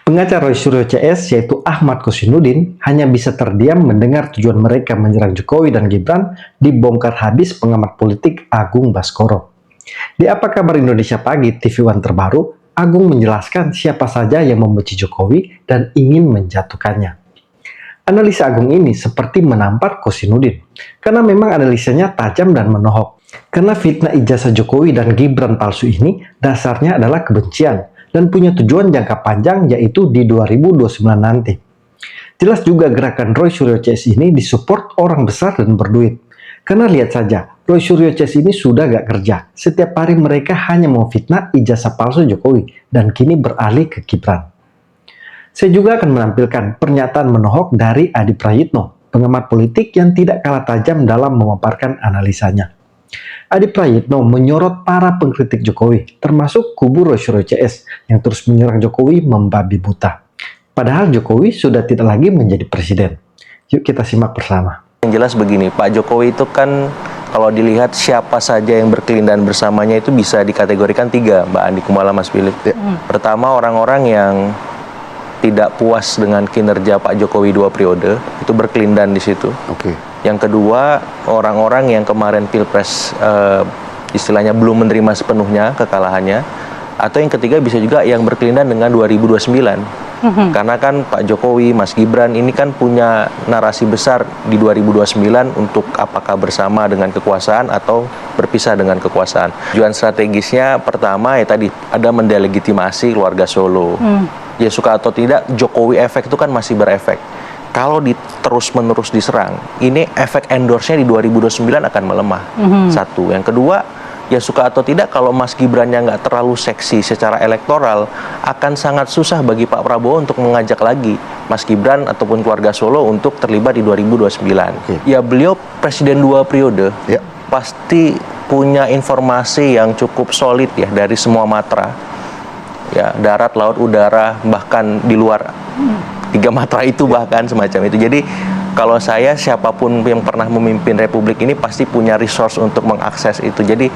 Pengacara Roy Suryo CS yaitu Ahmad Kosyinudin hanya bisa terdiam mendengar tujuan mereka menyerang Jokowi dan Gibran dibongkar habis pengamat politik Agung Baskoro. Di Apa Kabar Indonesia Pagi TV One terbaru, Agung menjelaskan siapa saja yang membenci Jokowi dan ingin menjatuhkannya. Analisa Agung ini seperti menampar Kosyinudin, karena memang analisanya tajam dan menohok. Karena fitnah ijazah Jokowi dan Gibran palsu ini dasarnya adalah kebencian dan punya tujuan jangka panjang yaitu di 2029 nanti. Jelas juga gerakan Roy Suryo CS ini disupport orang besar dan berduit. Karena lihat saja, Roy Suryo CS ini sudah gak kerja. Setiap hari mereka hanya mau fitnah ijazah palsu Jokowi dan kini beralih ke Gibran. Saya juga akan menampilkan pernyataan menohok dari Adi Prayitno, pengamat politik yang tidak kalah tajam dalam memaparkan analisanya. Adi Prayitno menyorot para pengkritik Jokowi, termasuk kubu Roy Suryo CS yang terus menyerang Jokowi membabi buta. Padahal Jokowi sudah tidak lagi menjadi presiden. Yuk kita simak bersama. Yang jelas begini, Pak Jokowi itu kan kalau dilihat siapa saja yang berkelindahan bersamanya itu bisa dikategorikan tiga, Mbak Andi Kumala, Mas Philip. Pertama, orang-orang yang tidak puas dengan kinerja Pak Jokowi 2 periode, itu berkelindahan di situ. Yang kedua, orang-orang yang kemarin Pilpres istilahnya belum menerima sepenuhnya kekalahannya. Atau yang ketiga bisa juga yang berkelindahan dengan 2029. Karena kan Pak Jokowi, Mas Gibran ini kan punya narasi besar di 2029 untuk apakah bersama dengan kekuasaan atau berpisah dengan kekuasaan. Tujuan strategisnya pertama ya tadi ada mendelegitimasi keluarga Solo. Ya suka atau tidak, Jokowi efek itu kan masih berefek. Kalau terus-menerus diserang, ini efek endorse-nya di 2029 akan melemah. Satu. Yang kedua, ya suka atau tidak, kalau Mas Gibran yang nggak terlalu seksi secara elektoral, akan sangat susah bagi Pak Prabowo untuk mengajak lagi Mas Gibran ataupun keluarga Solo untuk terlibat di 2029. Ya beliau presiden 2 periode, pasti punya informasi yang cukup solid ya dari semua matra. Ya, darat, laut, udara, bahkan di luar 3 matra itu bahkan semacam itu. Jadi kalau saya, siapapun yang pernah memimpin Republik ini pasti punya resource untuk mengakses itu. Jadi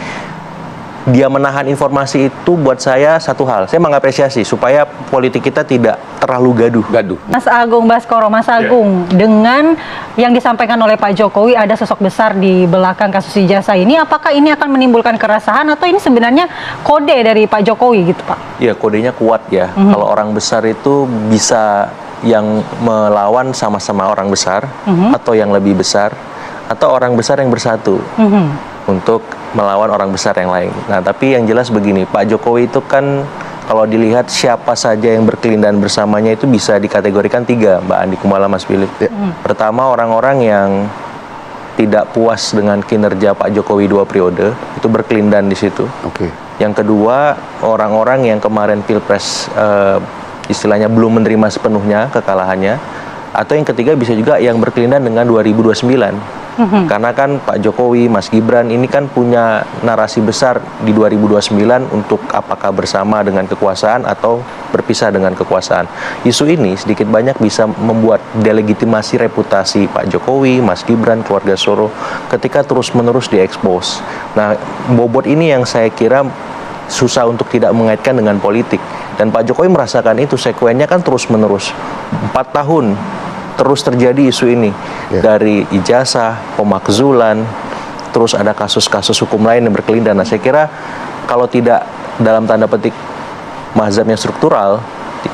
dia menahan informasi itu buat saya satu hal. Saya mengapresiasi supaya politik kita tidak terlalu gaduh. Mas Agung Baskoro, Mas Agung, dengan yang disampaikan oleh Pak Jokowi ada sosok besar di belakang kasus ijazah ini, apakah ini akan menimbulkan keresahan atau ini sebenarnya kode dari Pak Jokowi gitu, Pak? Iya, kodenya kuat ya. Kalau orang besar itu bisa yang melawan sama-sama orang besar atau yang lebih besar atau orang besar yang bersatu untuk melawan orang besar yang lain. Nah, tapi yang jelas begini, Pak Jokowi itu kan kalau dilihat siapa saja yang berkelindahan bersamanya itu bisa dikategorikan tiga, Mbak Andi Kumala, Mas Philip. Pertama, orang-orang yang tidak puas dengan kinerja Pak Jokowi 2 periode, itu berkelindahan di situ. Yang kedua, orang-orang yang kemarin Pilpres istilahnya belum menerima sepenuhnya kekalahannya. Atau yang ketiga bisa juga yang berkelindahan dengan 2029. Karena kan Pak Jokowi, Mas Gibran ini kan punya narasi besar di 2029 untuk apakah bersama dengan kekuasaan atau berpisah dengan kekuasaan. Isu ini sedikit banyak bisa membuat delegitimasi reputasi Pak Jokowi, Mas Gibran, keluarga Solo ketika terus-menerus diekspos. Nah, bobot ini yang saya kira susah untuk tidak mengaitkan dengan politik. Dan Pak Jokowi merasakan itu, sekuennya kan terus-menerus. 4 tahun terus terjadi isu ini. Dari ijazah, pemakzulan, terus ada kasus-kasus hukum lain yang berkelindahan. Nah, saya kira kalau tidak dalam tanda petik mazhabnya struktural,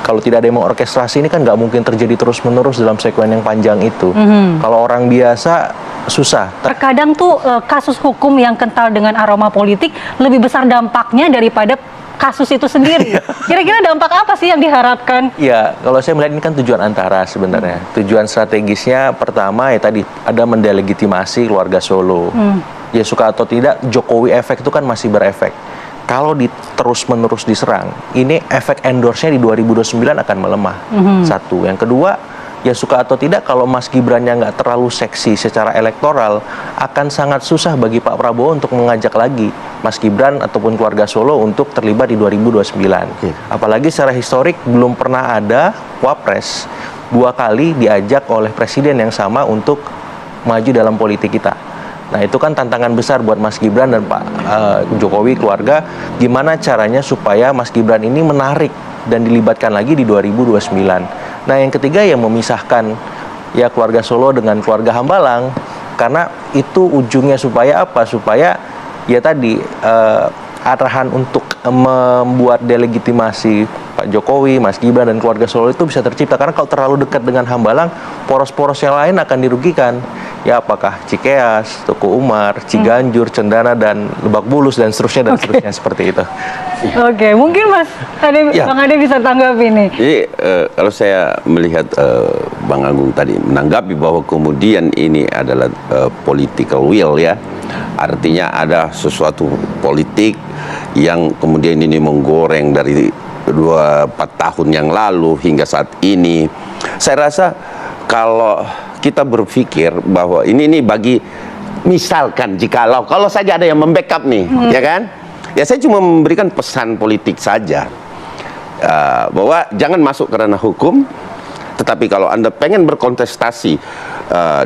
kalau tidak ada yang mengorkestrasi ini kan nggak mungkin terjadi terus-menerus dalam sekuen yang panjang itu. Kalau orang biasa susah. Terkadang tuh kasus hukum yang kental dengan aroma politik lebih besar dampaknya daripada kasus itu sendiri. Kira-kira dampak apa sih yang diharapkan? Ya, kalau saya melihat ini kan tujuan antara sebenarnya. Tujuan strategisnya pertama ya tadi ada mendelegitimasi keluarga Solo. Ya suka atau tidak, Jokowi efek itu kan masih berefek. Kalau terus-menerus diserang, ini efek endorse-nya di 2029 akan melemah. Satu. Yang kedua, ya suka atau tidak, kalau Mas Gibran yang nggak terlalu seksi secara elektoral, akan sangat susah bagi Pak Prabowo untuk mengajak lagi Mas Gibran ataupun keluarga Solo untuk terlibat di 2029. Apalagi secara historik belum pernah ada wapres 2 kali diajak oleh presiden yang sama untuk maju dalam politik kita. Nah, itu kan tantangan besar buat Mas Gibran dan Pak Jokowi keluarga, gimana caranya supaya Mas Gibran ini menarik dan dilibatkan lagi di 2029. Nah, yang ketiga yang memisahkan ya keluarga Solo dengan keluarga Hambalang, karena itu ujungnya supaya apa? Supaya ya tadi arahan untuk membuat delegitimasi Pak Jokowi, Mas Gibran dan keluarga Solo itu bisa tercipta, karena kalau terlalu dekat dengan Hambalang, poros-poros yang lain akan dirugikan. Ya, apakah Cikeas, Tuku Umar, Ciganjur, Cendana, dan Lebak Bulus, dan seterusnya, dan seterusnya seperti itu. Oke, mungkin Mas Ade, Ya. Bang Ade bisa tanggapi nih. Jadi kalau saya melihat Bang Agung tadi menanggapi bahwa kemudian ini adalah political will ya, artinya ada sesuatu politik yang kemudian ini menggoreng dari 4 tahun yang lalu hingga saat ini. Saya rasa kalau kita berpikir bahwa ini bagi misalkan jikalau kalau saja ada yang membackup nih, ya kan? Ya saya cuma memberikan pesan politik saja. Bahwa jangan masuk ke ranah hukum, tetapi kalau Anda pengen berkontestasi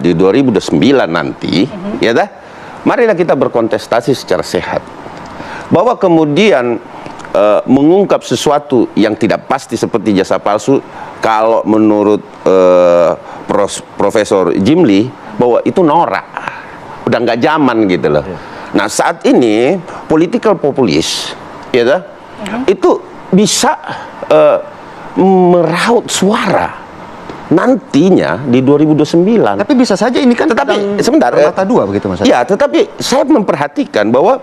di 2009 nanti, ya dah, marilah kita berkontestasi secara sehat. Bahwa kemudian mengungkap sesuatu yang tidak pasti seperti jasa palsu, kalau menurut Profesor Jimli, bahwa itu norak, udah nggak zaman gitu loh. Nah, saat ini political populis, ya dah, itu bisa meraut suara nantinya di 2029. Tapi bisa saja ini kan Tetapi sebentar, mata dua begitu Mas. ya, tetapi saya memperhatikan bahwa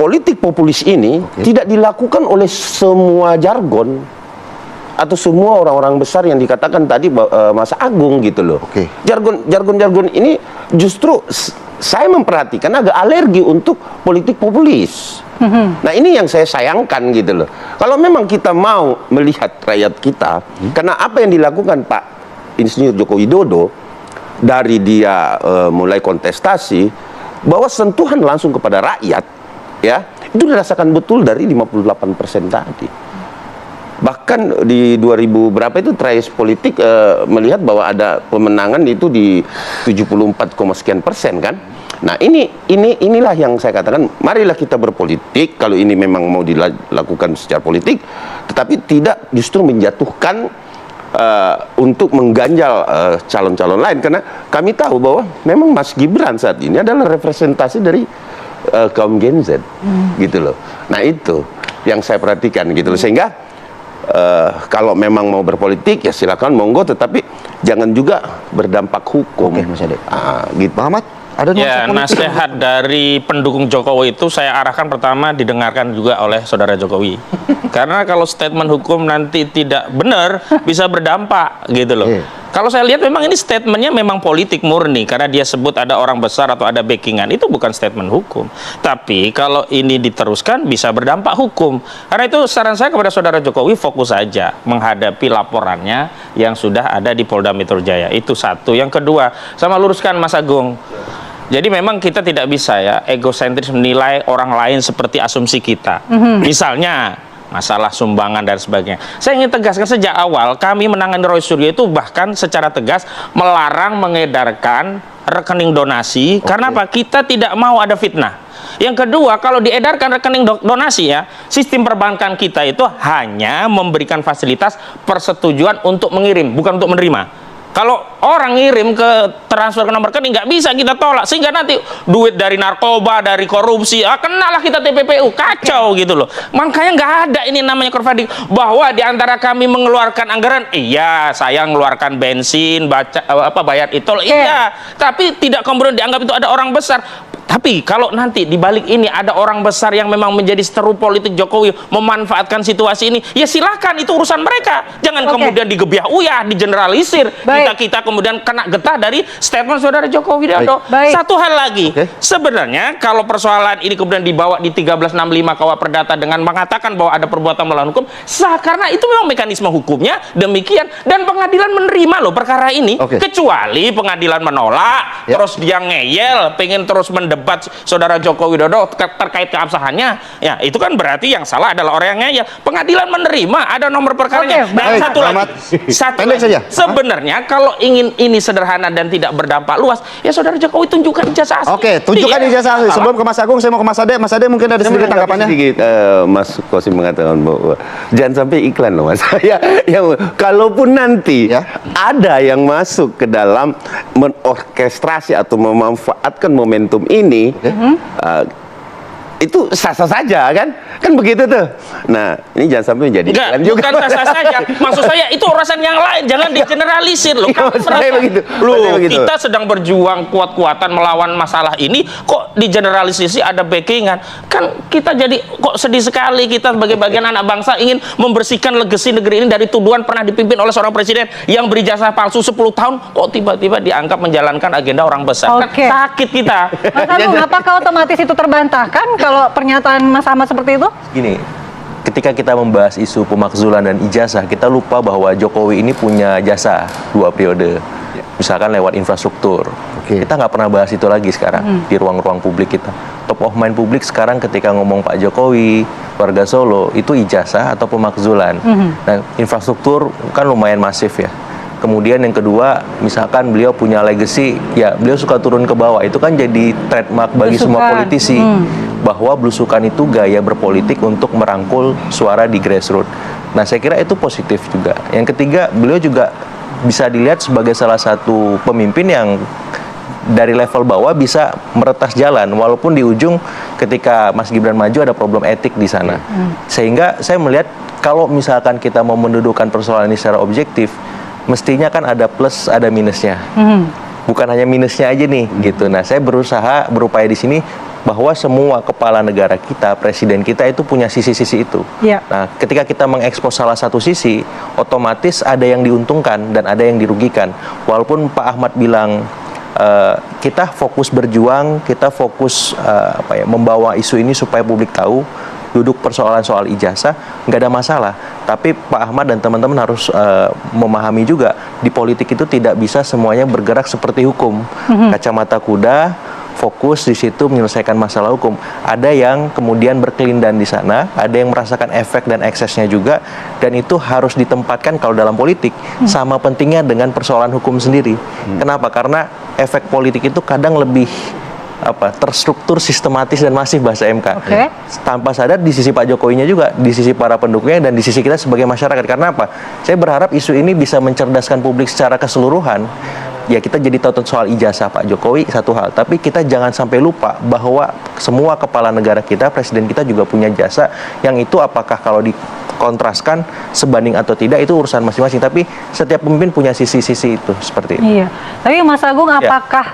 politik populis ini tidak dilakukan oleh semua jargon atau semua orang-orang besar yang dikatakan tadi Mas Agung gitu loh. Oke. Jargon ini justru saya memperhatikan agak alergi untuk politik populis. Nah, ini yang saya sayangkan gitu loh. Kalau memang kita mau melihat rakyat kita, karena apa yang dilakukan Pak Insinyur Joko Widodo dari dia mulai kontestasi, bahwa sentuhan langsung kepada rakyat, ya, itu dirasakan betul dari 58% tadi. Bahkan di 2000 berapa itu Trace Politik melihat bahwa ada pemenangan itu di 74, sekian persen kan. Nah, inilah yang saya katakan, marilah kita berpolitik kalau ini memang mau dilakukan secara politik, tetapi tidak justru menjatuhkan untuk mengganjal calon-calon lain, karena kami tahu bahwa memang Mas Gibran saat ini adalah representasi dari kaum Gen Z, gitu loh. Nah, itu yang saya perhatikan gitu loh, sehingga kalau memang mau berpolitik ya silakan monggo, tetapi jangan juga berdampak hukum. Oke, Mas Ade. Gitu. Bang Ahmad, ada Ya, nuansa politik? nasihat dari pendukung Jokowi itu saya arahkan pertama didengarkan juga oleh saudara Jokowi. Karena kalau statement hukum nanti tidak benar, bisa berdampak gitu loh. Kalau saya lihat memang ini statementnya memang politik murni, karena dia sebut ada orang besar atau ada backingan, itu bukan statement hukum. Tapi kalau ini diteruskan bisa berdampak hukum. Karena itu saran saya kepada saudara Jokowi, fokus saja menghadapi laporannya yang sudah ada di Polda Metro Jaya. Itu satu. Yang kedua, sama luruskan Mas Agung. Jadi memang kita tidak bisa ya egosentris menilai orang lain seperti asumsi kita. Misalnya masalah sumbangan dan sebagainya. Saya ingin tegaskan sejak awal kami menangani Roy Suryo itu bahkan secara tegas melarang mengedarkan rekening donasi. Karena apa? Kita tidak mau ada fitnah. Yang kedua, kalau diedarkan rekening donasi ya, sistem perbankan kita itu hanya memberikan fasilitas persetujuan untuk mengirim, bukan untuk menerima. Kalau orang ngirim ke transfer ke nomor rekening nggak bisa kita tolak, sehingga nanti duit dari narkoba, dari korupsi, kenalah kita TPPU, kacau gitu loh. Makanya nggak ada ini namanya crowdfunding, bahwa di antara kami mengeluarkan anggaran, iya saya mengeluarkan bensin, bayar itol, iya, tapi tidak kemudian dianggap itu ada orang besar. Tapi kalau nanti di balik ini ada orang besar yang memang menjadi seteru politik Jokowi memanfaatkan situasi ini, ya silakan, itu urusan mereka. Jangan kemudian digebiah uyah, digeneralisir. Kita kemudian kena getah dari statement saudara Joko Widodo. Satu hal lagi, sebenarnya kalau persoalan ini kemudian dibawa di 1365 KUH Perdata dengan mengatakan bahwa ada perbuatan melawan hukum, sah, karena itu memang mekanisme hukumnya demikian, dan pengadilan menerima loh perkara ini. Kecuali pengadilan menolak, terus dia ngeyel, pengen terus mendebat saudara Joko Widodo terkait keabsahannya, ya itu kan berarti yang salah adalah orang yang pengadilan menerima ada nomor perkaranya. Oke, Dan baik. satu lagi, Pendek saja. sebenarnya kalau ingin ini sederhana dan tidak berdampak luas, ya saudara Jokowi tunjukkan ijazah asli. Oke, tunjukkan Iya. ijazah asli. Sebelum ke Mas Agung, saya mau ke Mas Ade. Mas Ade mungkin ada sedikit tanggapannya. Sedikit, Mas Kosim mengatakan bahwa jangan sampai iklan loh Mas. Kalaupun nanti Ya. ada yang masuk ke dalam menorkestrasi atau memanfaatkan momentum ini, itu sah-sah saja kan begitu tuh. Nah, ini jangan sampai menjadi Enggak, iklan juga. bukan sah-sah saja. Maksud saya itu urusan yang lain, jangan digeneralisir loh. Kamu maksud saya merasa, begitu. loh, Maksud saya begitu. kita sedang berjuang kuat-kuatan melawan masalah ini, kok digeneralisasi ada backingan? Kan kita jadi kok sedih sekali kita sebagai bagian anak bangsa ingin membersihkan legasi negeri ini dari tuduhan pernah dipimpin oleh seorang presiden yang berijazah palsu 10 tahun, kok tiba-tiba dianggap menjalankan agenda orang besar. Oke. Kan sakit kita. Mas Agung, apakah otomatis itu terbantahkan kalau pernyataan Mas Ahmad seperti itu? Gini, ketika kita membahas isu pemakzulan dan ijazah, kita lupa bahwa Jokowi ini punya jasa 2 periode. Misalkan lewat infrastruktur. Oke. Kita nggak pernah bahas itu lagi sekarang di ruang-ruang publik kita. Top of mind publik sekarang ketika ngomong Pak Jokowi, warga Solo, itu ijazah atau pemakzulan. Nah, infrastruktur kan lumayan masif ya. Kemudian yang kedua, misalkan beliau punya legacy, ya beliau suka turun ke bawah. Itu kan jadi trademark bagi semua Belusukan. politisi. Bahwa belusukan itu gaya berpolitik untuk merangkul suara di grassroots. Nah, saya kira itu positif juga. Yang ketiga, beliau juga bisa dilihat sebagai salah satu pemimpin yang dari level bawah bisa meretas jalan, walaupun di ujung ketika Mas Gibran maju ada problem etik di sana. Sehingga saya melihat kalau misalkan kita mau mendudukan persoalan ini secara objektif, mestinya kan ada plus, ada minusnya. Bukan hanya minusnya aja nih, gitu. Nah, saya berupaya di sini bahwa semua kepala negara kita, presiden kita itu punya sisi-sisi itu. Iya. Nah, ketika kita mengekspos salah satu sisi, otomatis ada yang diuntungkan dan ada yang dirugikan. Walaupun Pak Ahmad bilang kita fokus berjuang, kita fokus membawa isu ini supaya publik tahu, duduk persoalan soal ijazah, nggak ada masalah. Tapi Pak Ahmad dan teman-teman harus memahami juga di politik itu tidak bisa semuanya bergerak seperti hukum. Kacamata kuda, fokus di situ menyelesaikan masalah hukum. Ada yang kemudian berkelindan di sana, ada yang merasakan efek dan eksesnya juga, dan itu harus ditempatkan kalau dalam politik sama pentingnya dengan persoalan hukum sendiri. Kenapa? Karena efek politik itu kadang lebih terstruktur, sistematis dan masif bahasa MK. Oke. Tanpa sadar di sisi Pak Jokowinya juga, di sisi para pendukungnya dan di sisi kita sebagai masyarakat. Karena apa? Saya berharap isu ini bisa mencerdaskan publik secara keseluruhan. Ya, kita jadi tahu soal ijazah Pak Jokowi satu hal, tapi kita jangan sampai lupa bahwa semua kepala negara kita, presiden kita juga punya jasa, yang itu apakah kalau dikontraskan sebanding atau tidak itu urusan masing-masing, tapi setiap pemimpin punya sisi-sisi itu seperti itu. Iya. Tapi Mas Agung, apakah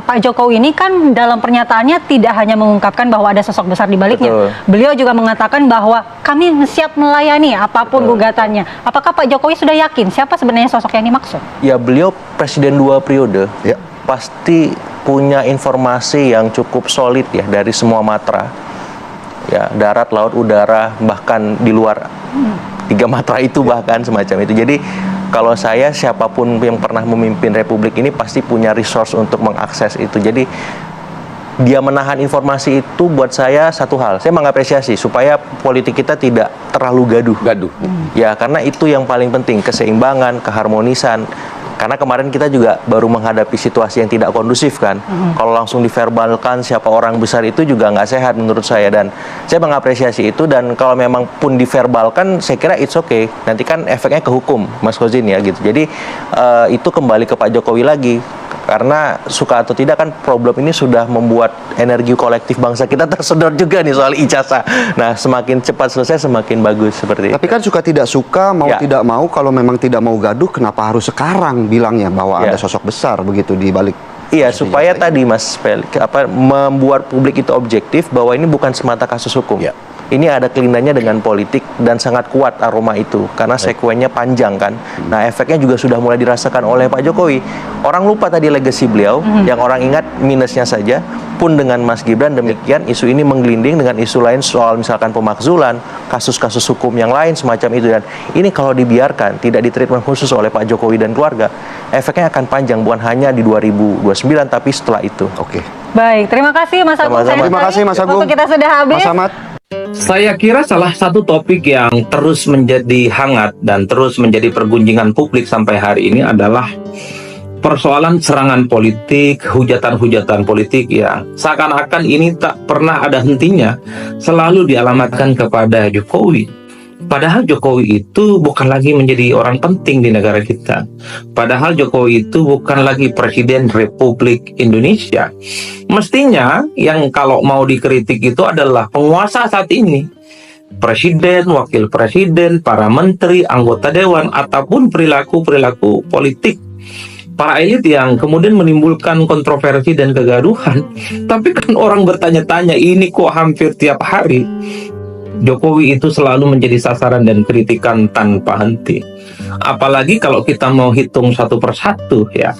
Pak Jokowi ini kan dalam pernyataannya tidak hanya mengungkapkan bahwa ada sosok besar di baliknya. Betul. Beliau juga mengatakan bahwa kami siap melayani apapun gugatannya. Apakah Pak Jokowi sudah yakin siapa sebenarnya sosok yang dimaksud? Ya, beliau presiden 2 periode, Ya. pasti punya informasi yang cukup solid ya dari semua matra. Ya, darat, laut, udara, bahkan di luar 3 matra itu bahkan semacam itu. Jadi kalau saya, siapapun yang pernah memimpin Republik ini pasti punya resource untuk mengakses itu. Jadi dia menahan informasi itu buat saya satu hal. Saya mengapresiasi supaya politik kita tidak terlalu gaduh. Ya, karena itu yang paling penting, keseimbangan, keharmonisan. Karena kemarin kita juga baru menghadapi situasi yang tidak kondusif kan. Kalau langsung diverbalkan siapa orang besar itu juga nggak sehat menurut saya. Dan saya mengapresiasi itu, dan kalau memang pun diverbalkan saya kira it's okay. Nanti kan efeknya ke hukum, Mas Kozin ya gitu. Jadi itu kembali ke Pak Jokowi lagi. Karena suka atau tidak kan problem ini sudah membuat energi kolektif bangsa kita tersedot juga nih soal ijazah. Nah, semakin cepat selesai semakin bagus seperti itu. Tapi kan suka tidak suka, mau Ya. tidak mau, kalau memang tidak mau gaduh, kenapa harus sekarang bilangnya bahwa Ya. ada sosok besar begitu di balik? Iya, supaya tadi Mas Pel, membuat publik itu objektif bahwa ini bukan semata kasus hukum. Ya. Ini ada kelindannya dengan politik dan sangat kuat aroma itu karena sekuennya panjang kan. Nah, efeknya juga sudah mulai dirasakan oleh Pak Jokowi. Orang lupa tadi legacy beliau, yang orang ingat minusnya saja. pun dengan Mas Gibran demikian, isu ini menggelinding dengan isu lain soal misalkan pemakzulan, kasus-kasus hukum yang lain semacam itu. Dan ini kalau dibiarkan, tidak ditreatment khusus oleh Pak Jokowi dan keluarga, efeknya akan panjang, bukan hanya di 2029 tapi setelah itu. Oke. Baik, terima kasih Mas Agung. Sama-sama. Terima kasih Mas Agung. Waktu kita sudah habis. Mas Ahmad. Saya kira salah satu topik yang terus menjadi hangat dan terus menjadi pergunjingan publik sampai hari ini adalah persoalan serangan politik, hujatan-hujatan politik yang seakan-akan ini tak pernah ada hentinya, selalu dialamatkan kepada Jokowi. Padahal Jokowi itu bukan lagi menjadi orang penting di negara kita. Padahal Jokowi itu bukan lagi Presiden Republik Indonesia. Mestinya yang kalau mau dikritik itu adalah penguasa saat ini. Presiden, wakil presiden, para menteri, anggota dewan, ataupun perilaku-perilaku politik para elit yang kemudian menimbulkan kontroversi dan kegaduhan. Tapi kan orang bertanya-tanya, ini kok hampir tiap hari Jokowi itu selalu menjadi sasaran dan kritikan tanpa henti. Apalagi kalau kita mau hitung satu persatu ya.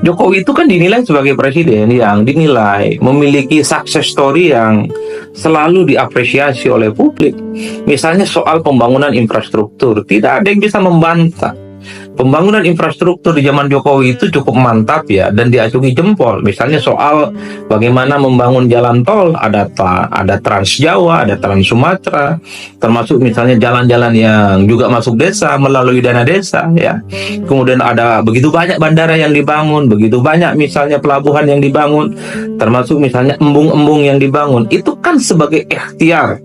Jokowi itu kan dinilai sebagai presiden yang dinilai memiliki success story yang selalu diapresiasi oleh publik. Misalnya soal pembangunan infrastruktur, tidak ada yang bisa membantah. Pembangunan infrastruktur di zaman Jokowi itu cukup mantap ya, dan diacungi jempol. Misalnya soal bagaimana membangun jalan tol, ada Trans Jawa, ada Trans Sumatera, termasuk misalnya jalan-jalan yang juga masuk desa melalui dana desa ya. Kemudian ada begitu banyak bandara yang dibangun, begitu banyak misalnya pelabuhan yang dibangun, termasuk misalnya embung-embung yang dibangun. Itu kan sebagai ikhtiar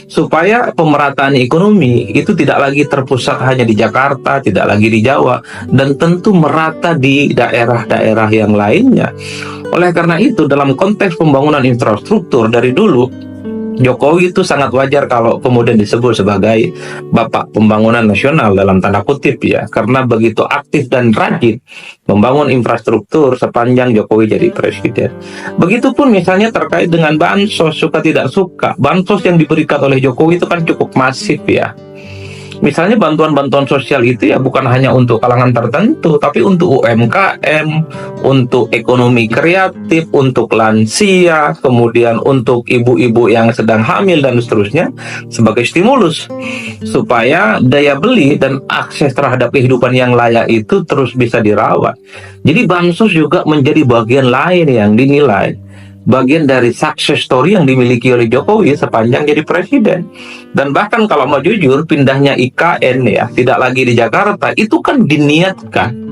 supaya pemerataan ekonomi itu tidak lagi terpusat hanya di Jakarta, tidak lagi di Jawa, dan tentu merata di daerah-daerah yang lainnya. Oleh karena itu, dalam konteks pembangunan infrastruktur dari dulu, Jokowi itu sangat wajar kalau kemudian disebut sebagai Bapak Pembangunan Nasional dalam tanda kutip ya, karena begitu aktif dan rajin membangun infrastruktur sepanjang Jokowi jadi presiden. Begitupun misalnya terkait dengan bansos, suka tidak suka, bansos yang diberikan oleh Jokowi itu kan cukup masif ya. Misalnya bantuan-bantuan sosial itu ya bukan hanya untuk kalangan tertentu, tapi untuk UMKM, untuk ekonomi kreatif, untuk lansia, kemudian untuk ibu-ibu yang sedang hamil dan seterusnya, sebagai stimulus supaya daya beli dan akses terhadap kehidupan yang layak itu terus bisa dirawat. Jadi bansos juga menjadi bagian lain yang dinilai bagian dari success story yang dimiliki oleh Jokowi sepanjang jadi presiden. Dan bahkan kalau mau jujur, pindahnya IKN ya, tidak lagi di Jakarta, itu kan diniatkan.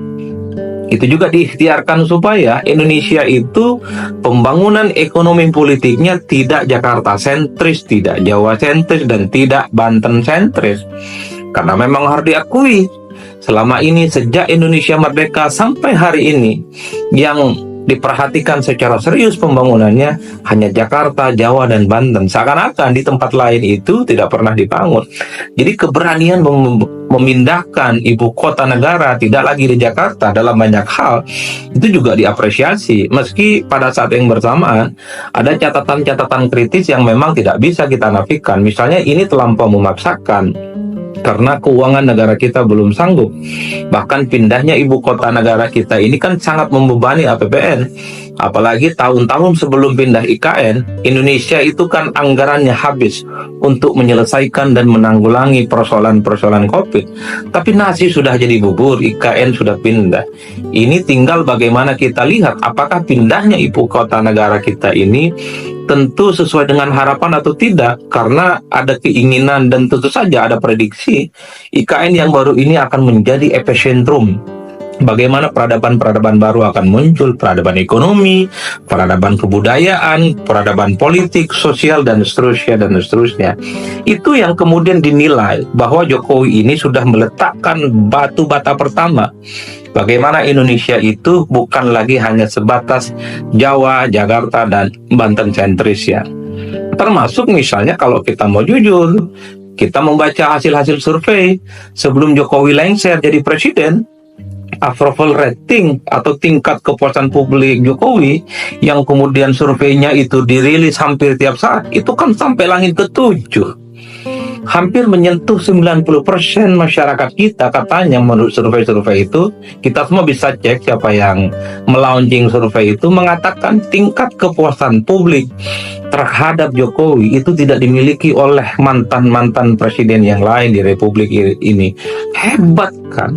Itu juga diikhtiarkan supaya Indonesia itu pembangunan ekonomi politiknya tidak Jakarta sentris, tidak Jawa sentris, dan tidak Banten sentris. Karena memang harus diakui, selama ini sejak Indonesia merdeka sampai hari ini, yang diperhatikan secara serius pembangunannya hanya Jakarta, Jawa, dan Banten. Seakan-akan di tempat lain itu tidak pernah dibangun. Jadi keberanian memindahkan ibu kota negara tidak lagi di Jakarta dalam banyak hal itu juga diapresiasi. Meski pada saat yang bersamaan ada catatan-catatan kritis yang memang tidak bisa kita nafikan. Misalnya ini terlampau memaksakan karena keuangan negara kita belum sanggup. Bahkan pindahnya ibu kota negara kita ini kan sangat membebani APBN. Apalagi tahun-tahun sebelum pindah IKN, Indonesia itu kan anggarannya habis untuk menyelesaikan dan menanggulangi persoalan-persoalan COVID. Tapi nasi sudah jadi bubur, IKN sudah pindah. Ini tinggal bagaimana kita lihat apakah pindahnya ibu kota negara kita ini tentu sesuai dengan harapan atau tidak, karena ada keinginan dan tentu saja ada prediksi IKN yang baru ini akan menjadi epicentrum. Bagaimana peradaban-peradaban baru akan muncul, peradaban ekonomi, peradaban kebudayaan, peradaban politik, sosial, dan seterusnya. Itu yang kemudian dinilai bahwa Jokowi ini sudah meletakkan batu bata pertama. Bagaimana Indonesia itu bukan lagi hanya sebatas Jawa, Jakarta, dan Banten sentris ya. Termasuk misalnya kalau kita mau jujur, kita membaca hasil-hasil survei sebelum Jokowi lengser jadi presiden, approval rating atau tingkat kepuasan publik Jokowi yang kemudian surveinya itu dirilis hampir tiap saat, itu kan sampai langit ke-7. hampir menyentuh 90% masyarakat kita katanya menurut survei-survei itu. Kita semua bisa cek siapa yang melaunching survei itu, mengatakan tingkat kepuasan publik terhadap Jokowi itu tidak dimiliki oleh mantan-mantan presiden yang lain di Republik ini. Hebat kan?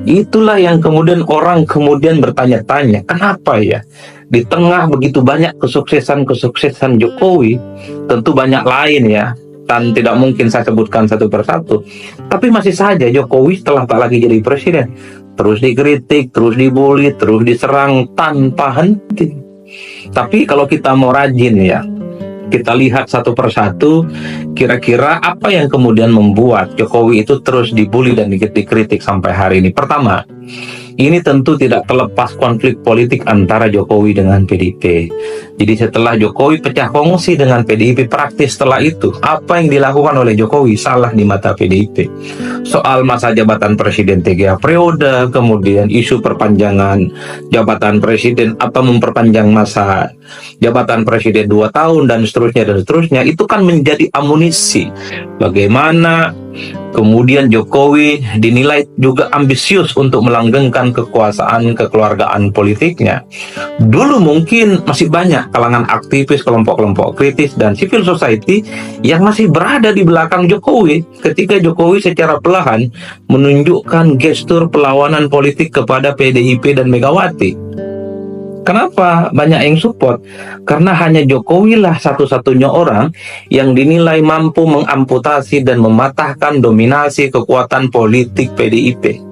Itulah yang kemudian orang kemudian bertanya-tanya, kenapa ya di tengah begitu banyak kesuksesan Jokowi, tentu banyak lain ya, dan tidak mungkin saya sebutkan satu persatu, tapi masih saja Jokowi setelah tak lagi jadi presiden terus dikritik, terus dibully, terus diserang tanpa henti. Tapi kalau kita mau rajin ya, kita lihat satu persatu, kira-kira apa yang kemudian membuat Jokowi itu terus dibully dan dikritik sampai hari ini. Pertama, ini tentu tidak terlepas konflik politik antara Jokowi dengan PDIP. Jadi setelah Jokowi pecah kongsi dengan PDIP, praktis setelah itu, apa yang dilakukan oleh Jokowi salah di mata PDIP. Soal masa jabatan presiden 3 periode, kemudian isu perpanjangan jabatan presiden atau memperpanjang masa jabatan presiden 2 tahun dan seterusnya, itu kan menjadi amunisi bagaimana kemudian Jokowi dinilai juga ambisius untuk melanggengkan kekuasaan kekeluargaan politiknya. Dulu mungkin masih banyak kalangan aktivis, kelompok-kelompok kritis, dan civil society yang masih berada di belakang Jokowi ketika Jokowi secara perlahan menunjukkan gestur perlawanan politik kepada PDIP dan Megawati. Kenapa banyak yang support? Karena hanya Jokowi lah satu-satunya orang yang dinilai mampu mengamputasi dan mematahkan dominasi kekuatan politik PDIP.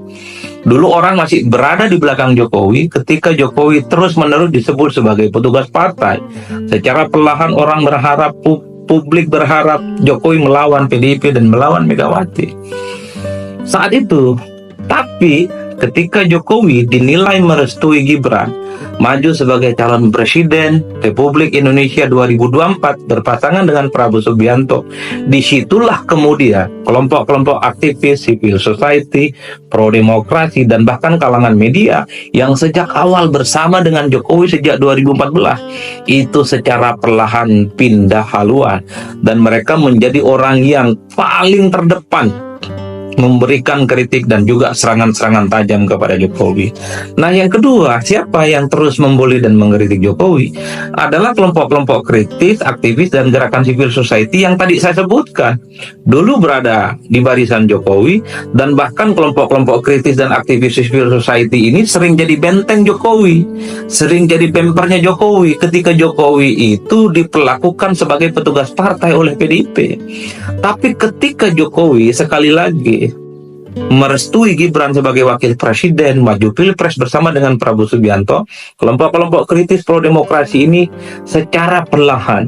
Dulu orang masih berada di belakang Jokowi ketika Jokowi terus-menerus disebut sebagai petugas partai. Secara perlahan orang berharap, publik berharap Jokowi melawan PDIP dan melawan Megawati. Saat itu, tapi ketika Jokowi dinilai merestui Gibran maju sebagai calon presiden Republik Indonesia 2024 berpasangan dengan Prabowo Subianto, disitulah kemudian kelompok-kelompok aktivis, civil society, pro demokrasi, dan bahkan kalangan media yang sejak awal bersama dengan Jokowi sejak 2014 itu secara perlahan pindah haluan dan mereka menjadi orang yang paling terdepan memberikan kritik dan juga serangan-serangan tajam kepada Jokowi. Nah, yang kedua, siapa yang terus membuli dan mengkritik Jokowi adalah kelompok-kelompok kritis, aktivis, dan gerakan civil society yang tadi saya sebutkan. Dulu berada di barisan Jokowi, dan bahkan kelompok-kelompok kritis dan aktivis civil society ini sering jadi benteng Jokowi, sering jadi bempernya Jokowi ketika Jokowi itu diperlakukan sebagai petugas partai oleh PDIP. Tapi ketika Jokowi sekali lagi merestui Gibran sebagai wakil presiden, maju pilpres bersama dengan Prabowo Subianto, kelompok-kelompok kritis pro demokrasi ini secara perlahan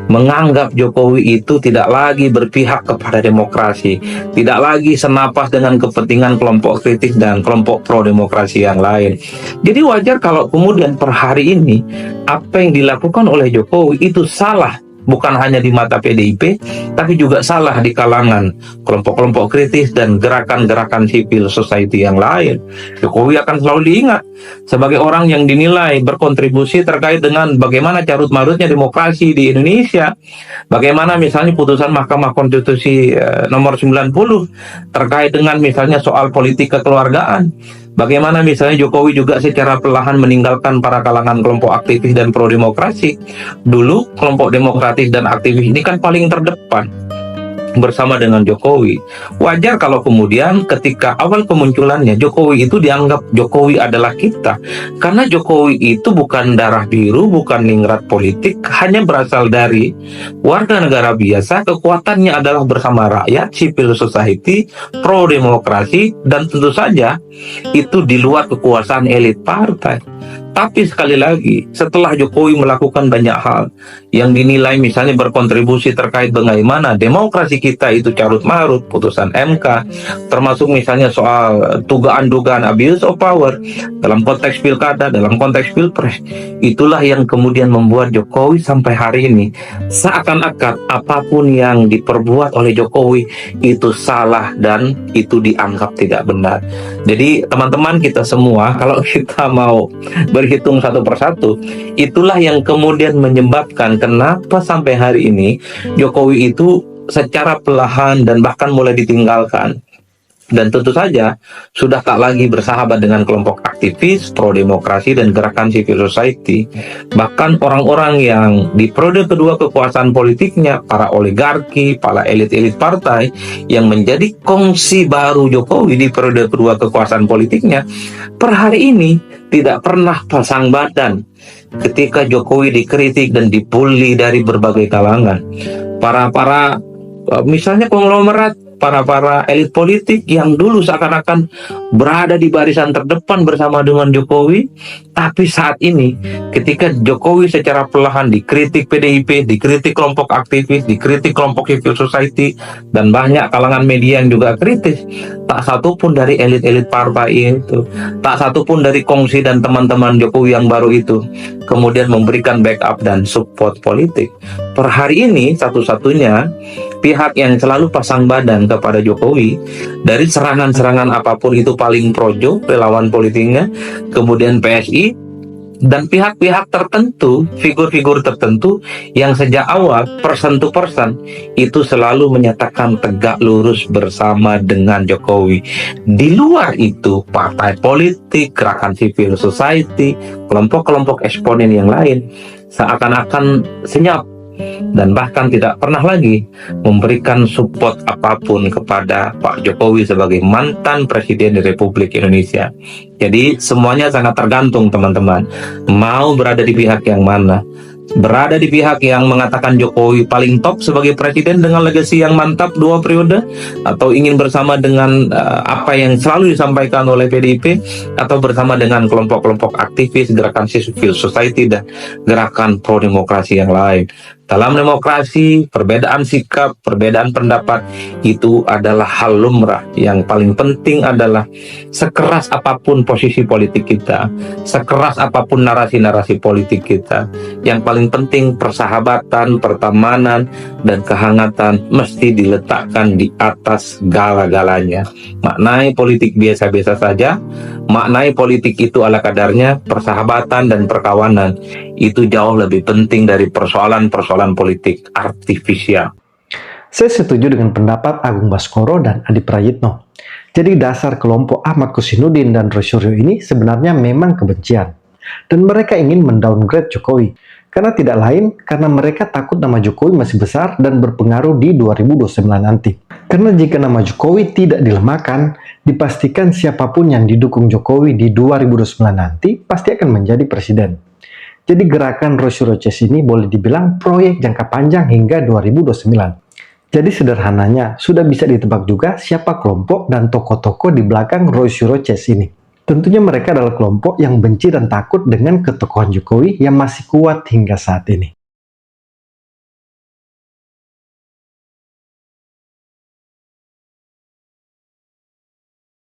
menganggap Jokowi itu tidak lagi berpihak kepada demokrasi, tidak lagi senapas dengan kepentingan kelompok kritis dan kelompok pro demokrasi yang lain. Jadi wajar kalau kemudian per hari ini apa yang dilakukan oleh Jokowi itu salah. Bukan hanya di mata PDIP, tapi juga salah di kalangan kelompok-kelompok kritis dan gerakan-gerakan civil society yang lain. Jokowi akan selalu diingat sebagai orang yang dinilai berkontribusi terkait dengan bagaimana carut-marutnya demokrasi di Indonesia. Bagaimana misalnya putusan Mahkamah Konstitusi nomor 90 terkait dengan misalnya soal politik kekeluargaan. Bagaimana misalnya Jokowi juga secara perlahan meninggalkan para kalangan kelompok aktivis dan pro demokrasi. Dulu kelompok demokratis dan aktivis ini kan paling terdepan bersama dengan Jokowi. Wajar kalau kemudian ketika awal kemunculannya Jokowi itu dianggap Jokowi adalah kita, karena Jokowi itu bukan darah biru, bukan ningrat politik, hanya berasal dari warga negara biasa. Kekuatannya adalah bersama rakyat, civil society, pro demokrasi, dan tentu saja itu di luar kekuasaan elit partai. Tapi sekali lagi, setelah Jokowi melakukan banyak hal yang dinilai misalnya berkontribusi terkait bagaimana demokrasi kita itu carut-marut, putusan MK, termasuk misalnya soal dugaan-dugaan abuse of power dalam konteks pilkada, dalam konteks pilpres, itulah yang kemudian membuat Jokowi sampai hari ini seakan-akan apapun yang diperbuat oleh Jokowi itu salah dan itu dianggap tidak benar. Jadi teman-teman kita semua, kalau kita mau berhitung satu persatu, itulah yang kemudian menyebabkan kenapa sampai hari ini Jokowi itu secara perlahan dan bahkan mulai ditinggalkan. Dan tentu saja sudah tak lagi bersahabat dengan kelompok aktivis, pro-demokrasi, dan gerakan civil society. Bahkan orang-orang yang di periode kedua kekuasaan politiknya, para oligarki, para elit-elit partai, yang menjadi kongsi baru Jokowi di periode kedua kekuasaan politiknya, per hari ini tidak pernah pasang badan ketika Jokowi dikritik dan dibully dari berbagai kalangan. Misalnya konglomerat, para elit politik yang dulu seakan-akan berada di barisan terdepan bersama dengan Jokowi, tapi saat ini ketika Jokowi secara perlahan dikritik PDIP, dikritik kelompok aktivis, dikritik kelompok civil society, dan banyak kalangan media yang juga kritis, tak satu pun dari elit-elit partai itu, tak satu pun dari kongsi dan teman-teman Jokowi yang baru itu kemudian memberikan backup dan support politik. Per hari ini satu-satunya pihak yang selalu pasang badan kepada Jokowi dari serangan-serangan apapun itu paling projo relawan politiknya, kemudian PSI, dan pihak-pihak tertentu, figur-figur tertentu yang sejak awal person to person itu selalu menyatakan tegak lurus bersama dengan Jokowi. Di luar itu, partai politik, gerakan civil society, kelompok-kelompok eksponen yang lain seakan-akan senyap dan bahkan tidak pernah lagi memberikan support apapun kepada Pak Jokowi sebagai mantan Presiden di Republik Indonesia. Jadi semuanya sangat tergantung, teman-teman, mau berada di pihak yang mana. Berada di pihak yang mengatakan Jokowi paling top sebagai presiden dengan legasi yang mantap 2 periode, atau ingin bersama dengan apa yang selalu disampaikan oleh PDIP, atau bersama dengan kelompok-kelompok aktivis, gerakan civil society, dan gerakan pro-demokrasi yang lain. Dalam demokrasi, perbedaan sikap, perbedaan pendapat itu adalah hal lumrah. Yang paling penting adalah sekeras apapun posisi politik kita, sekeras apapun narasi-narasi politik kita, yang paling penting persahabatan, pertemanan, dan kehangatan mesti diletakkan di atas segala-galanya. Maknai politik biasa-biasa saja, maknai politik itu ala kadarnya, persahabatan dan perkawanan itu jauh lebih penting dari persoalan-persoalan politik artifisial. Saya setuju dengan pendapat Agung Baskoro dan Adi Prayitno. Jadi dasar kelompok Ahmad Kosinudin dan Roy Suryo ini sebenarnya memang kebencian. Dan mereka ingin mendowngrade Jokowi. Karena tidak lain, karena mereka takut nama Jokowi masih besar dan berpengaruh di 2029 nanti. Karena jika nama Jokowi tidak dilemahkan, dipastikan siapapun yang didukung Jokowi di 2029 nanti pasti akan menjadi presiden. Jadi gerakan Roy Suryo Ces ini boleh dibilang proyek jangka panjang hingga 2029. Jadi sederhananya, sudah bisa ditebak juga siapa kelompok dan tokoh-tokoh di belakang Roy Suryo Ces ini. Tentunya mereka adalah kelompok yang benci dan takut dengan ketokohan Jokowi yang masih kuat hingga saat ini.